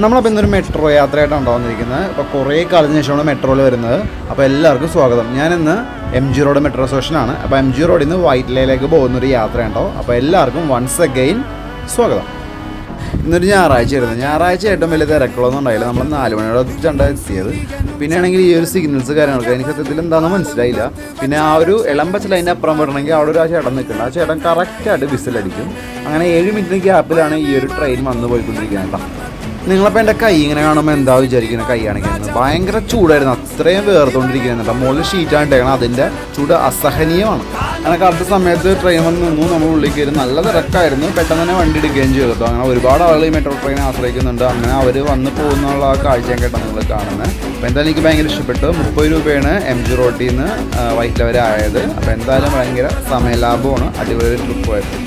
നമ്മളപ്പോൾ ഇന്നൊരു മെട്രോ യാത്രയായിട്ടാണ് വന്നിരിക്കുന്നത്. അപ്പോൾ കുറേ കാലത്തിന് ശേഷമാണ് മെട്രോയിൽ വരുന്നത്. അപ്പോൾ എല്ലാവർക്കും സ്വാഗതം. ഞാനിന്ന് MG റോഡ് മെട്രോ സ്റ്റേഷനാണ്. അപ്പോൾ MG റോഡിൽ നിന്ന് വൈറ്റ്ലയിലേക്ക് പോകുന്നൊരു യാത്രയുണ്ടോ. അപ്പോൾ എല്ലാവർക്കും വൺസ് അഗെയിൻ സ്വാഗതം. ഇന്നൊരു ഞായറാഴ്ച ഏറ്റവും വലിയ തിരക്കുകളൊന്നും ഉണ്ടായില്ല. നമ്മൾ 4 മണിയോടെ എത്തിയത്. പിന്നെ ആണെങ്കിൽ ഈ ഒരു സിഗ്നൽസ് കാര്യങ്ങളൊക്കെ എനിക്ക് സത്യത്തിൽ എന്താണെന്ന് മനസ്സിലായില്ല. പിന്നെ ആ ഒരു ഇളമ്പച്ച ലൈൻ്റെ അപ്പുറം വരണമെങ്കിൽ അവിടെ ഒരു ആ ചേട്ടൻ നിൽക്കുന്നുണ്ട്. ആ ചേട്ടൻ കറക്റ്റായിട്ട് വിസിലടിക്കും. അങ്ങനെ 7 മിനിറ്റിന് ഗ്യാപ്പിലാണ് ഈ ഒരു ട്രെയിൻ വന്ന് പോയിക്കൊണ്ടിരിക്കുന്നത് കേട്ടോ. നിങ്ങളപ്പോൾ എൻ്റെ കൈ ഇങ്ങനെ കാണുമ്പോൾ എന്താ വിചാരിക്കുന്നത്? കൈ കാണിക്കുന്നത് ഭയങ്കര ചൂടായിരുന്നു, അത്രയും വേർത്തുകൊണ്ടിരിക്കുന്നത് കേട്ടോ. മുകളിൽ ഷീറ്റാണ് ഇട്ടേക്കണം, അതിൻ്റെ ചൂട് അസഹനീയമാണ്. അങ്ങനെ കറക്റ്റ് സമയത്ത് ട്രെയിൻ വന്ന് നിന്നു. നമ്മൾ ഉള്ളിൽ കയറി, നല്ല തിരക്കായിരുന്നു. പെട്ടെന്ന് തന്നെ വണ്ടി എടുക്കുകയും ചെയ്തു കേട്ടോ. അങ്ങനെ ഒരുപാട് ആളുകൾ ഈ മെട്രോ ട്രെയിൻ ആശ്രയിക്കുന്നുണ്ട്. അങ്ങനെ അവർ വന്ന് പോകുന്നുള്ള ആ കാഴ്ചയും കേട്ടോ നിങ്ങൾ കാണുന്നത്. അപ്പോൾ എന്തായാലും എനിക്ക് ഭയങ്കര ഇഷ്ടപ്പെട്ടു. 30 രൂപയാണ് MG റോഡിൽ നിന്ന് വൈറ്റ്ല വരെ ആയത്. അപ്പോൾ എന്തായാലും ഭയങ്കര സമയലാഭമാണ്, അടിപൊളി ട്രിപ്പ് ആയിരുന്നു.